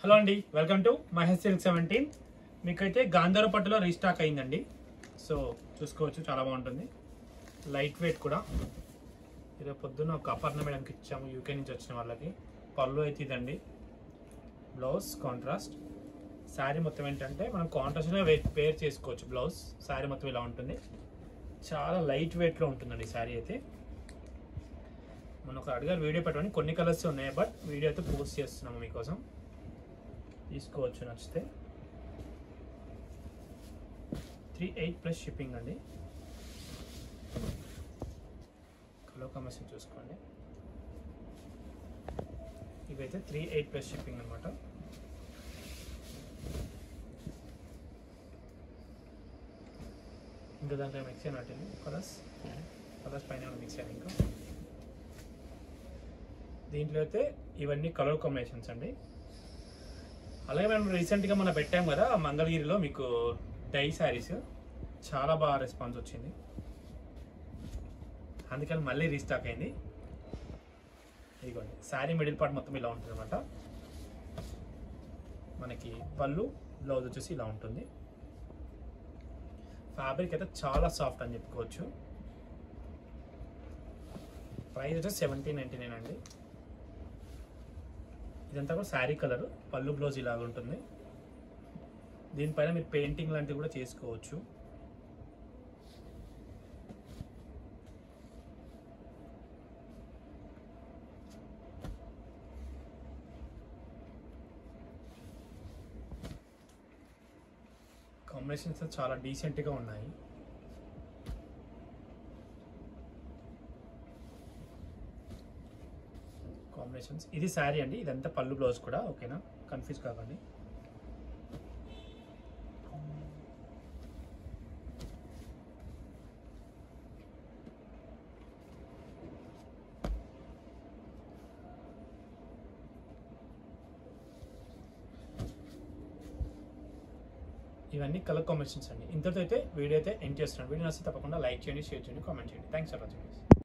Hello అండి, welcome to Mahesh silk 17. మీకైతే గాంధార పట్టులో రీస్టాక్ అయిందండి. సో చూసుకోవచ్చు, చాలా బాగుంటుంది, లైట్ వెయిట్ కూడా. ఈరోజు పొద్దున్న ఒక అపర్ణ మేడంకి ఇచ్చాము, యూకే నుంచి వచ్చిన వాళ్ళకి. పళ్ళు అయితే ఇదండి, బ్లౌజ్ కాంట్రాస్ట్. శారీ మొత్తం ఏంటంటే మనం కాంట్రాస్ట్గా పేర్ చేసుకోవచ్చు. బ్లౌజ్ శారీ మొత్తం ఇలా ఉంటుంది, చాలా లైట్ వెయిట్లో ఉంటుందండి శారీ అయితే. మనం ఒక అడిగారు వీడియో పెట్టమని, కొన్ని కలర్స్ ఉన్నాయి, బట్ వీడియో అయితే పోస్ట్ చేస్తున్నాము మీకోసం, తీసుకోవచ్చు నచ్చితే. 38+ షిప్పింగ్ అండి. కలర్ కాంబినేషన్ చూసుకోండి, ఇవైతే 38+ షిప్పింగ్ అనమాట. ఇంకా దాంట్లో మిక్స్ అయినట్టు కలర్స్ పైన మిక్స్ అయ్యాయి. ఇంకా దీంట్లో అయితే ఇవన్నీ కలర్ కాంబినేషన్స్ అండి. అలాగే మేము రీసెంట్గా మనం పెట్టాం కదా మంగళగిరిలో, మీకు డై శారీస్, చాలా బాగా రెస్పాన్స్ వచ్చింది, అందుకని మళ్ళీ రీస్టాక్ అయింది. ఇదిగోండి, శారీ మిడిల్ పార్ట్ మొత్తం ఇలా ఉంటుంది అనమాట. మనకి పళ్ళు, బ్లౌజ్ వచ్చేసి ఇలా ఉంటుంది. ఫ్యాబ్రిక్ అయితే చాలా సాఫ్ట్ అని చెప్పుకోవచ్చు. ప్రైస్ వచ్చేసి 1799 అండి. ఇదంతా కూడా శారీ కలర్, పళ్ళు బ్లౌజ్ ఇలాగ ఉంటుంది. దీనిపైన మీరు పెయింటింగ్ లాంటివి కూడా చేసుకోవచ్చు. కాంబినేషన్స్ చాలా డీసెంట్గా ఉన్నాయి. కాంబినేషన్స్, ఇది శారీ అండి, ఇదంతా పళ్ళు బ్లౌజ్ కూడా. ఓకేనా, కన్ఫ్యూజ్ కాకండి. ఇవన్నీ కలర్ కాంబినేషన్స్ అండి. ఇంతతో అయితే వీడియో అయితే ఎండ్ చేస్తున్నాను. వీడియో నచ్చితే తప్పకుండా లైక్ చేయండి, షేర్ చేయండి, కామెంట్ చేయండి. Thanks for watching.